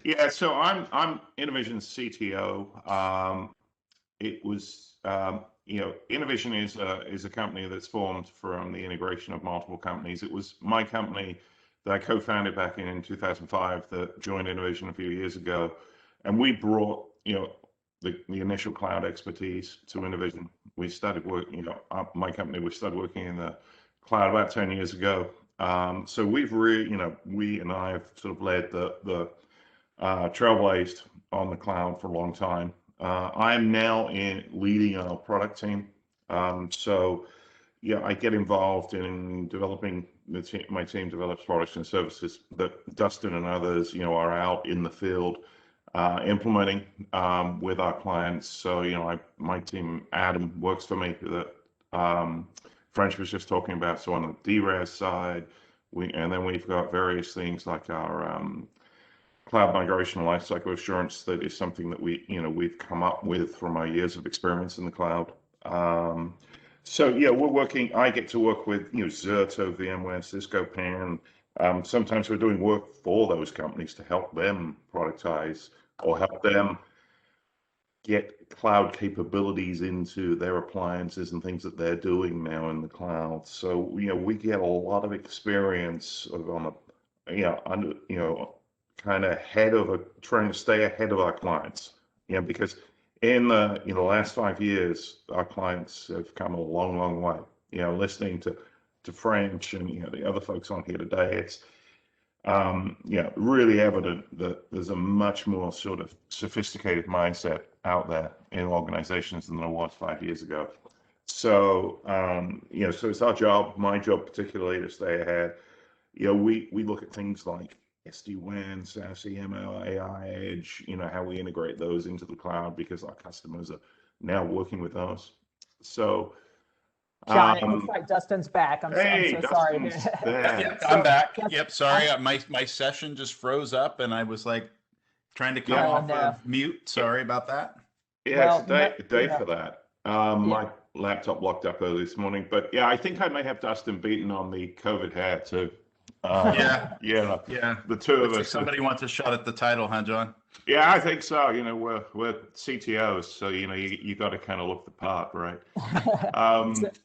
Yeah, so I'm InterVision's CTO. It was InterVision is a company that's formed from the integration of multiple companies. It was my company that I co-founded back in 2005 that joined InterVision a few years ago, and we brought the initial cloud expertise to InterVision. We started working, my company, we started working in the cloud about 10 years ago. So we've really, we and I have sort of led the trailblazed on the cloud for a long time. I'm now leading our product team. So yeah, I get involved in developing my team develops products and services that Dustin and others, are out in the field implementing with our clients. So, my team, Adam, works for me that French was just talking about. So on the DRAS side, and then we've got various things like our cloud migration lifecycle assurance. That is something that we've come up with from our years of experience in the cloud. So yeah, we're working. I get to work with Zerto, VMware, Cisco, PAN. Sometimes we're doing work for those companies to help them productize or help them get cloud capabilities into their appliances and things that they're doing now in the cloud. So we get a lot of experience on kind of trying to stay ahead of our clients. Because in the last 5 years, our clients have come a long, long way. Listening to French and the other folks on here today, it's really evident that there's a much more sort of sophisticated mindset out there in organizations than there was 5 years ago. So so it's our job, my job particularly, to stay ahead. We look at things like SD-WAN, SASE, ML, AI, Edge, how we integrate those into the cloud because our customers are now working with us. So, John, it looks like Dustin's back. I'm so sorry. Yep, I'm back. Yep, sorry. My session just froze up and I was like trying to come off of mute. Sorry about that. Yeah, it's a day for that. My laptop locked up early this morning, but yeah, I think I may have Dustin beaten on the COVID hair too. Yeah. The two of us. Like somebody wants a shot at the title, huh, John? Yeah, I think so. We're CTOs, so you got to kind of look the part, right?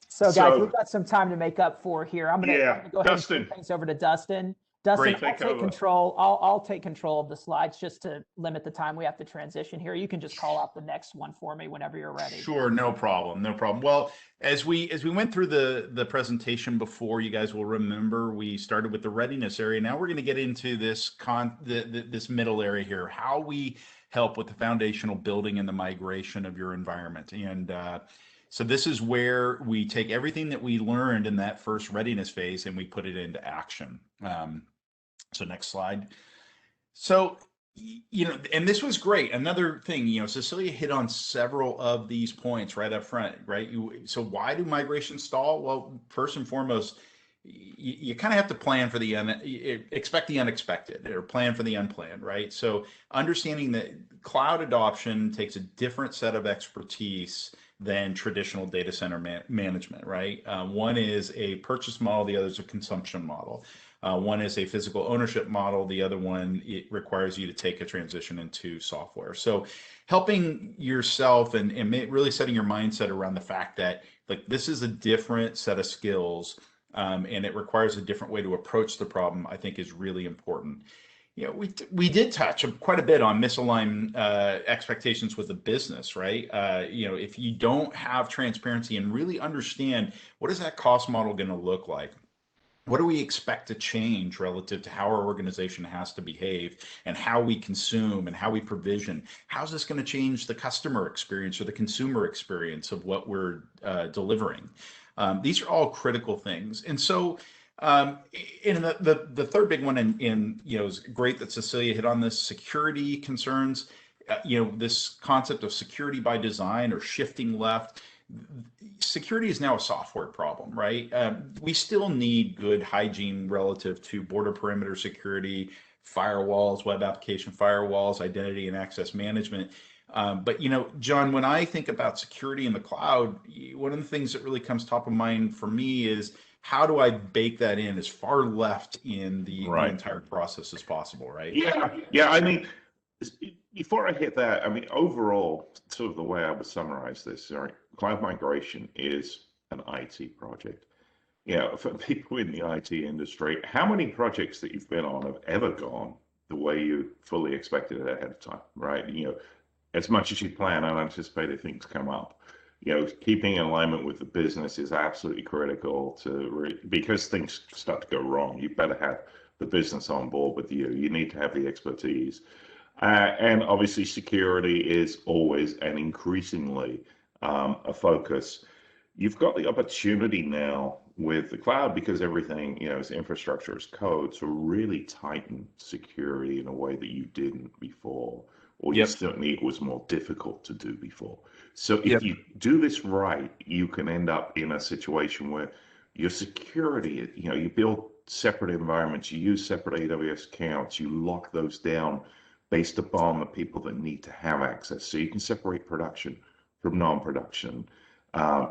So guys, we've got some time to make up for here. I'm gonna go ahead and turn things over to Dustin. Dustin, I'll take control. I'll take control of the slides just to limit the time we have to transition here. You can just call out the next one for me whenever you're ready. Sure, no problem. Well, as we went through the presentation before, you guys will remember we started with the readiness area. Now we're going to get into this this middle area here, how we help with the foundational building and the migration of your environment. And so this is where we take everything that we learned in that first readiness phase and we put it into action. So next slide. So, and this was great. Another thing, Cecilia hit on several of these points right up front, right? So why do migrations stall? Well, first and foremost, you kind of have to plan for expect the unexpected or plan for the unplanned, right? So understanding that cloud adoption takes a different set of expertise than traditional data center management, right? One is a purchase model, the other is a consumption model. One is a physical ownership model. The other one, it requires you to take a transition into software. So helping yourself and really setting your mindset around the fact that this is a different set of skills and it requires a different way to approach the problem, I think is really important. We did touch quite a bit on misaligned expectations with the business, right? If you don't have transparency and really understand what is that cost model going to look like, what do we expect to change relative to how our organization has to behave and how we consume and how we provision? How's this going to change the customer experience or the consumer experience of what we're delivering? These are all critical things. And so in the third big one, and it's great that Cecilia hit on this, security concerns, this concept of security by design or shifting left. Security is now a software problem, right? We still need good hygiene relative to border perimeter security, firewalls, web application firewalls, identity and access management. But John, when I think about security in the cloud, one of the things that really comes top of mind for me is how do I bake that in as far left in the entire process as possible, right? Yeah. I mean, before I hit that, I mean, overall, sort of the way I would summarize this, right, cloud migration is an IT project. For people in the IT industry, how many projects that you've been on have ever gone the way you fully expected it ahead of time, right? As much as you plan, unanticipated things come up. Keeping in alignment with the business is absolutely critical because things start to go wrong. You better have the business on board with you. You need to have the expertise. And obviously, security is always and increasingly a focus. You've got the opportunity now with the cloud because everything, is infrastructure as code, to really tighten security in a way that you didn't before, or Yep. certainly it was more difficult to do before. So if Yep. you do this right, you can end up in a situation where your security, you build separate environments, you use separate AWS accounts, you lock those down based upon the people that need to have access. So you can separate production from non-production.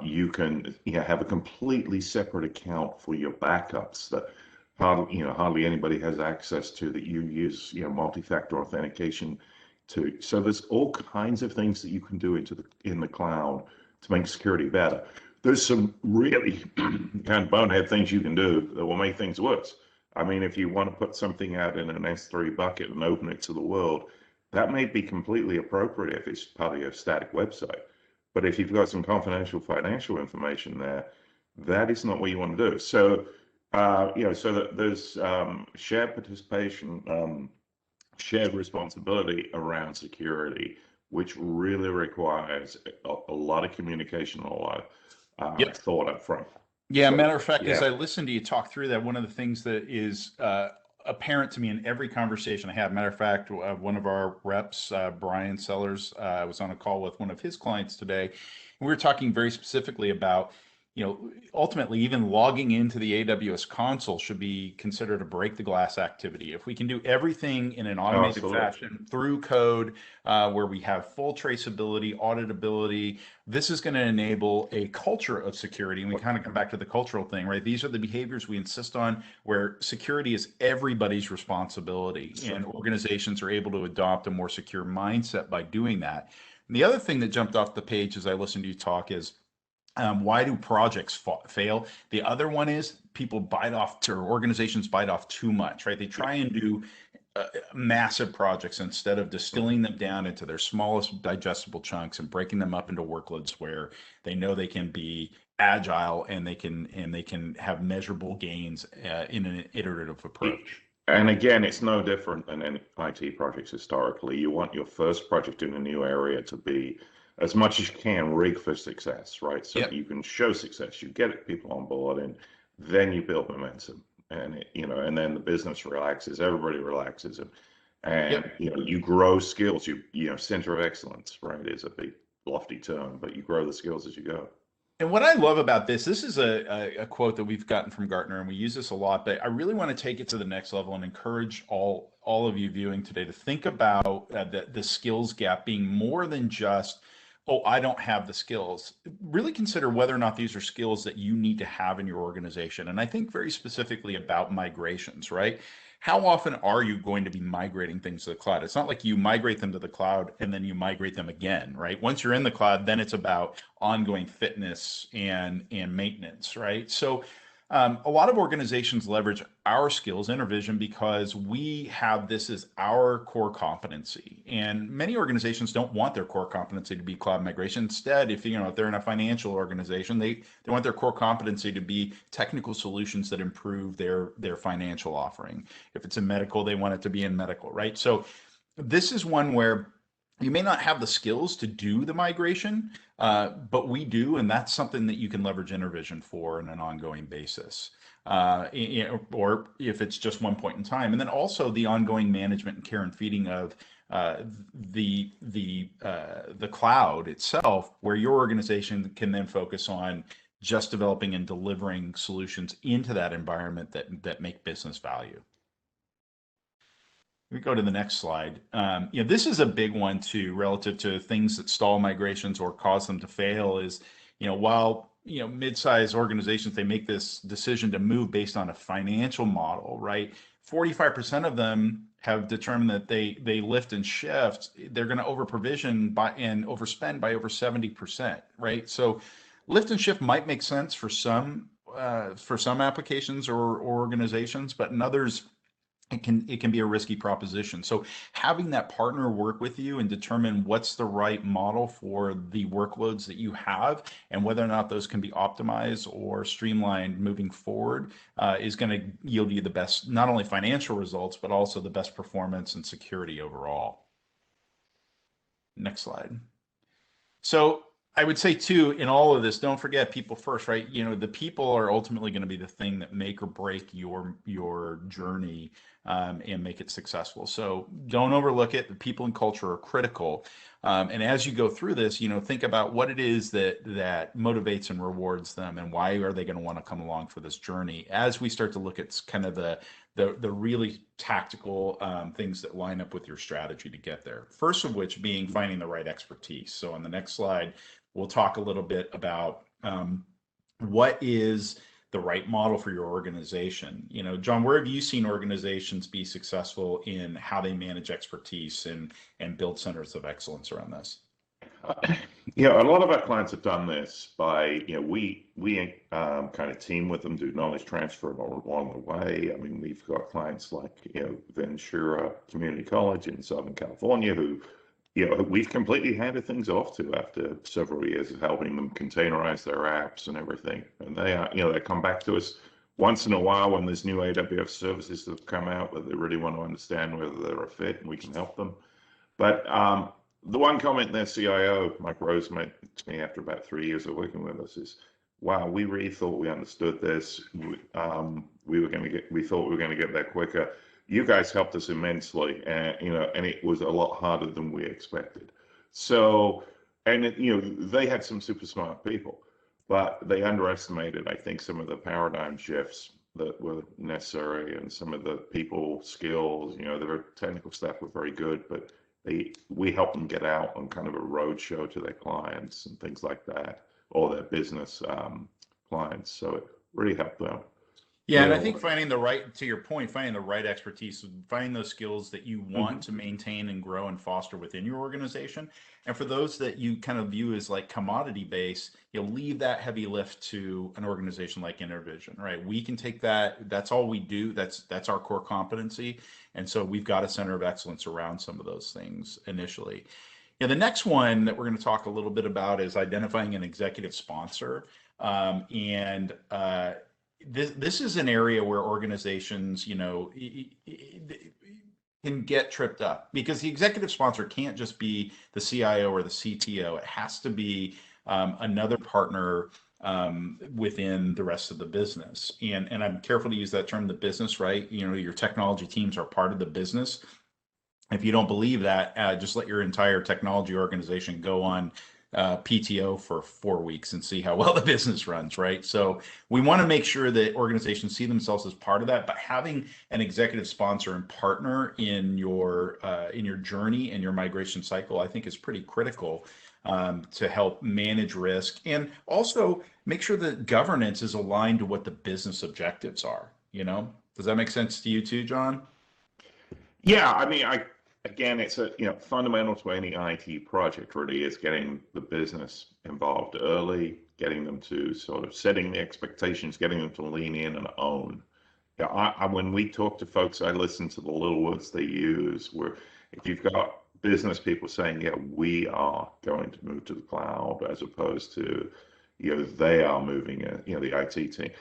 You can have a completely separate account for your backups that hardly anybody has access to, that you use multi-factor authentication to. So there's all kinds of things that you can do in the cloud to make security better. There's some really kind of bonehead things you can do that will make things worse. I mean, if you want to put something out in an S3 bucket and open it to the world, that may be completely appropriate if it's part of your static website. But if you've got some confidential financial information there, that is not what you want to do. So, so that there's shared participation, shared responsibility around security, which really requires a lot of communication, a lot of thought up front. Yeah, matter of fact, as I listened to you talk through that, one of the things that is apparent to me in every conversation I have, matter of fact, one of our reps, Brian Sellers, was on a call with one of his clients today, and we were talking very specifically about, ultimately even logging into the AWS console should be considered a break the glass activity. If we can do everything in an automated fashion through code, where we have full traceability, auditability, this is going to enable a culture of security. And we kind of come back to the cultural thing, right? These are the behaviors we insist on, where security is everybody's responsibility, and organizations are able to adopt a more secure mindset by doing that. And the other thing that jumped off the page as I listened to you talk is, why do projects fail? The other one is organizations bite off too much, right? They try and do massive projects instead of distilling them down into their smallest digestible chunks and breaking them up into workloads where they know they can be agile and they can have measurable gains in an iterative approach. And again, it's no different than in IT projects historically. You want your first project in a new area to be, as much as you can, rig for success, right? So you can show success, you get people on board, and then you build momentum, and and then the business relaxes, everybody relaxes, and you grow skills. Center of excellence, right, is a big lofty term, but you grow the skills as you go. And what I love about this is a quote that we've gotten from Gartner, and we use this a lot, but I really want to take it to the next level and encourage all of you viewing today to think about the skills gap being more than just, oh, I don't have the skills. Really consider whether or not these are skills that you need to have in your organization. And I think very specifically about migrations, right? How often are you going to be migrating things to the cloud? It's not like you migrate them to the cloud and then you migrate them again, right? Once you're in the cloud, then it's about ongoing fitness and maintenance, right? So a lot of organizations leverage our skills, InterVision, because we have this as our core competency. And many organizations don't want their core competency to be cloud migration. Instead, if they're in a financial organization, they want their core competency to be technical solutions that improve their financial offering. If it's in medical, they want it to be in medical, right? So this is one where you may not have the skills to do the migration, but we do, and that's something that you can leverage InterVision for on an ongoing basis, or if it's just one point in time. And then also the ongoing management and care and feeding of the cloud itself, where your organization can then focus on just developing and delivering solutions into that environment that make business value. We go to the next slide. This is a big one too, relative to things that stall migrations or cause them to fail. Is while mid-sized organizations, they make this decision to move based on a financial model, right? 45% of them have determined that they lift and shift, they're going to over provision by and overspend by over 70%, right? So lift and shift might make sense for some applications or organizations, but in others it can be a risky proposition. So having that partner work with you and determine what's the right model for the workloads that you have and whether or not those can be optimized or streamlined moving forward is going to yield you the best, not only financial results, but also the best performance and security overall. Next slide. So I would say too, in all of this, don't forget people first, right? You know, the people are ultimately going to be the thing that make or break your journey and make it successful. So don't overlook it. The people and culture are critical. And as you go through this, you know, think about what it is that motivates and rewards them, and why are they going to want to come along for this journey. As we start to look at kind of the really tactical things that line up with your strategy to get there. First of which being finding the right expertise. So on the next slide, we'll talk a little bit about what is the right model for your organization. You know, John, where have you seen organizations be successful in how they manage expertise and build centers of excellence around this? Yeah, a lot of our clients have done this by, you know, we kind of team with them, do knowledge transfer along the way. I mean, we've got clients like, you know, Ventura Community College in Southern California who, you know, we've completely handed things off to after several years of helping them containerize their apps and everything. And they are, you know, they come back to us once in a while when there's new AWS services that have come out that they really want to understand whether they're a fit, and we can help them. But the one comment their CIO, Mike Rose, made to me after about 3 years of working with us is, wow, we really thought we understood this. We thought we were going to get there quicker. You guys helped us immensely, and you know, and it was a lot harder than we expected. So, and it, you know, they had some super smart people, but they underestimated, I think, some of the paradigm shifts that were necessary, and some of the people skills. You know, their technical staff were very good, but we helped them get out on kind of a road show to their clients and things like that, or their business clients. So it really helped them. Yeah, and I think finding the right, to your point, finding the right expertise, finding those skills that you want to maintain and grow and foster within your organization. And for those that you kind of view as like commodity based, you'll leave that heavy lift to an organization like InterVision, right? We can take that, that's all we do, that's our core competency. And so we've got a center of excellence around some of those things initially. Yeah, the next one that we're going to talk a little bit about is identifying an executive sponsor. This is an area where organizations, you know, can get tripped up, because the executive sponsor can't just be the CIO or the CTO. It has to be another partner within the rest of the business. And I'm careful to use that term, the business, right? You know, your technology teams are part of the business. If you don't believe that, just let your entire technology organization go on PTO for 4 weeks and see how well the business runs, right? So we want to make sure that organizations see themselves as part of that, but having an executive sponsor and partner in your journey and your migration cycle, I think is pretty critical to help manage risk, and also make sure that governance is aligned to what the business objectives are. You know, does that make sense to you too, John? Yeah, I mean, again, it's fundamental to any IT project really is getting the business involved early, getting them to sort of setting the expectations, getting them to lean in and own. Yeah, when we talk to folks, I listen to the little words they use, where if you've got business people saying, yeah, we are going to move to the cloud, as opposed to, you know, they are moving, you know, the IT team,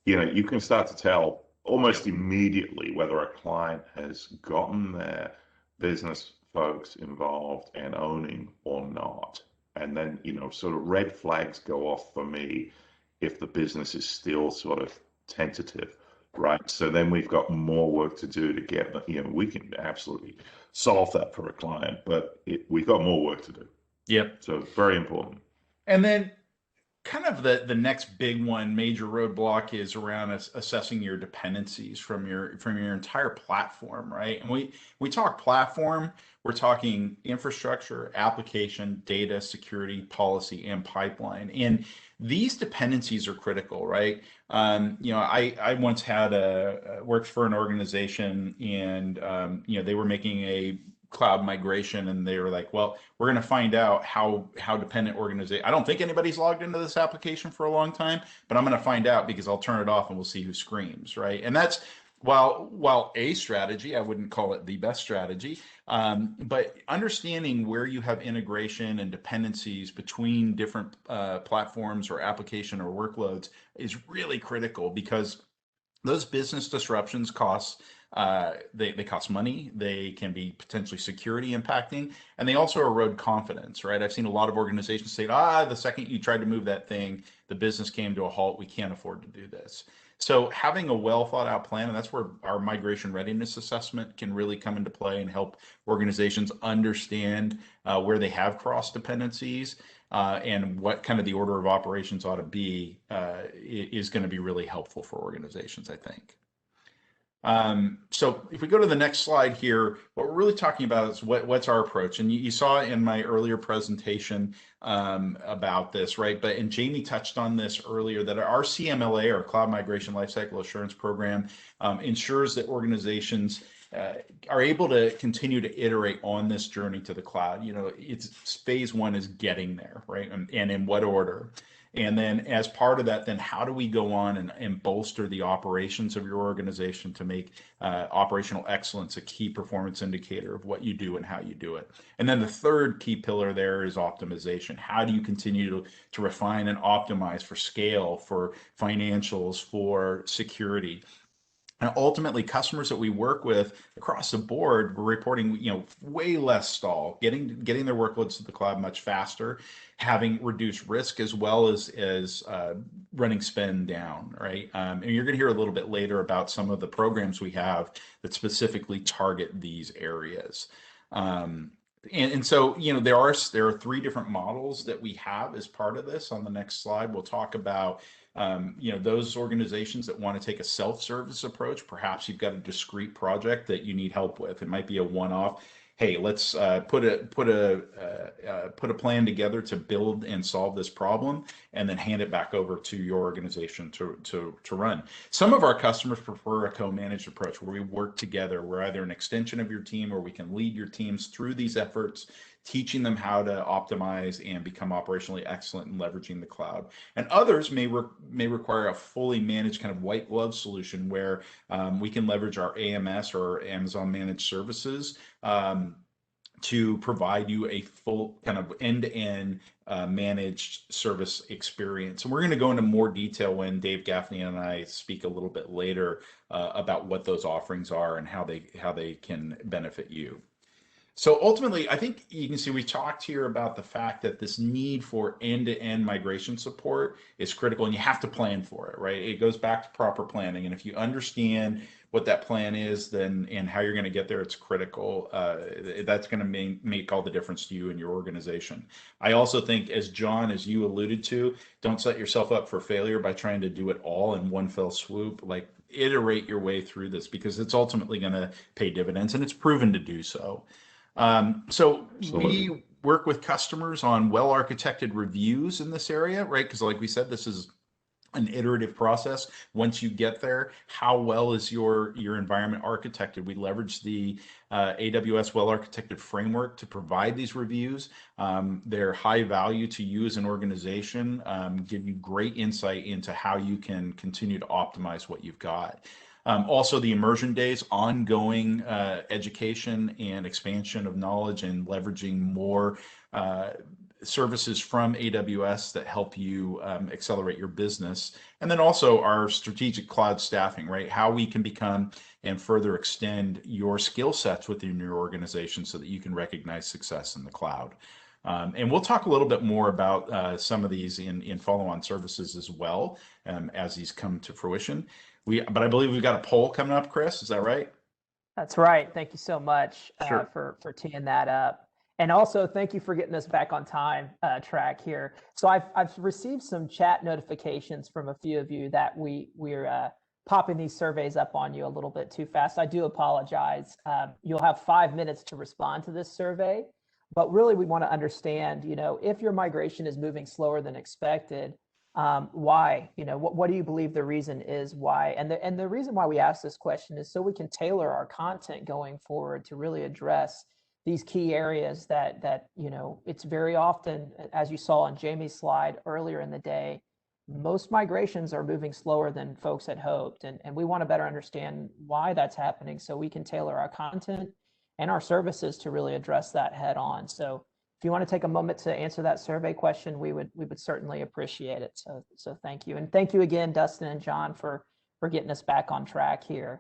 you know, you can start to tell almost immediately whether a client has gotten their business folks involved and owning or not. And then, you know, sort of red flags go off for me if the business is still sort of tentative, right? So then we've got more work to do to get, you know, we can absolutely solve that for a client, but we've got more work to do. Yep. So very important. And then kind of the next big one, major roadblock, is around assessing your dependencies from your entire platform, right? And we talk platform, we're talking infrastructure, application, data, security, policy, and pipeline. And these dependencies are critical, right? I once had worked for an organization, and they were making a cloud migration, and they were like, well, we're going to find out how dependent organization. I don't think anybody's logged into this application for a long time, but I'm going to find out because I'll turn it off and we'll see who screams, right? And that's while a strategy, I wouldn't call it the best strategy, but understanding where you have integration and dependencies between different platforms or application or workloads is really critical, because those business disruptions cost they cost money. They can be potentially security impacting, and they also erode confidence, right? I've seen a lot of organizations say, the second you tried to move that thing, the business came to a halt. We can't afford to do this. So having a well thought out plan, and that's where our migration readiness assessment can really come into play and help organizations understand where they have cross dependencies and what kind of the order of operations ought to be, is going to be really helpful for organizations, I think. So if we go to the next slide here, what we're really talking about is what's our approach. And you saw in my earlier presentation about this, right? And Jamie touched on this earlier, that our CMLA, our Cloud Migration Lifecycle Assurance Program, ensures that organizations are able to continue to iterate on this journey to the cloud. It's phase one is getting there, right? And in what order? And then as part of that, then how do we go on and bolster the operations of your organization to make operational excellence a key performance indicator of what you do and how you do it? And then the third key pillar there is optimization. How do you continue to refine and optimize for scale, for financials, for security? And ultimately, customers that we work with across the board, we're reporting, way less stall, getting their workloads to the cloud much faster, having reduced risk, as well as running spend down, right? And you're going to hear a little bit later about some of the programs we have that specifically target these areas. And so, there are 3 different models that we have as part of this. On the next slide, we'll talk about those organizations that want to take a self-service approach. Perhaps you've got a discrete project that you need help with. It might be a one-off. Hey, let's put a plan together to build and solve this problem, and then hand it back over to your organization to run. Some of our customers prefer a co-managed approach, where we work together. We're either an extension of your team, or we can lead your teams through these efforts, teaching them how to optimize and become operationally excellent in leveraging the cloud. And others may require a fully managed kind of white glove solution, where we can leverage our AMS or Amazon Managed Services to provide you a full kind of end-to-end managed service experience. And we're going to go into more detail when Dave Gaffney and I speak a little bit later about what those offerings are and how they can benefit you. So ultimately, I think you can see we talked here about the fact that this need for end-to-end migration support is critical, and you have to plan for it, right? It goes back to proper planning. And if you understand what that plan is, then and how you're going to get there, it's critical. That's going to make all the difference to you and your organization. I also think, as you alluded to, don't set yourself up for failure by trying to do it all in one fell swoop. Like, iterate your way through this, because it's ultimately going to pay dividends, and it's proven to do so. So Absolutely. We work with customers on well-architected reviews in this area, right? Because like we said, this is an iterative process. Once you get there, how well is your environment architected? We leverage the AWS well-architected framework to provide these reviews. They're high value to you as an organization, give you great insight into how you can continue to optimize what you've got. Also, the immersion days, ongoing education and expansion of knowledge, and leveraging more services from AWS that help you accelerate your business. And then also our strategic cloud staffing, right? How we can become and further extend your skill sets within your organization so that you can recognize success in the cloud. And we'll talk a little bit more about some of these in follow-on services as well, as these come to fruition. But I believe we've got a poll coming up, Chris. Is that right? That's right. Thank you so much Sure. for teeing that up. And also, thank you for getting us back on time track here. So I've received some chat notifications from a few of you that we're popping these surveys up on you a little bit too fast. I do apologize. You'll have 5 minutes to respond to this survey, but really we want to understand, if your migration is moving slower than expected, why? What do you believe the reason is why? And the reason why we ask this question is so we can tailor our content going forward to really address these key areas that it's very often, as you saw on Jamie's slide earlier in the day, most migrations are moving slower than folks had hoped. And we want to better understand why that's happening so we can tailor our content and our services to really address that head on. So if you want to take a moment to answer that survey question, we would certainly appreciate it. So thank you. And thank you again, Dustin and John, for getting us back on track here.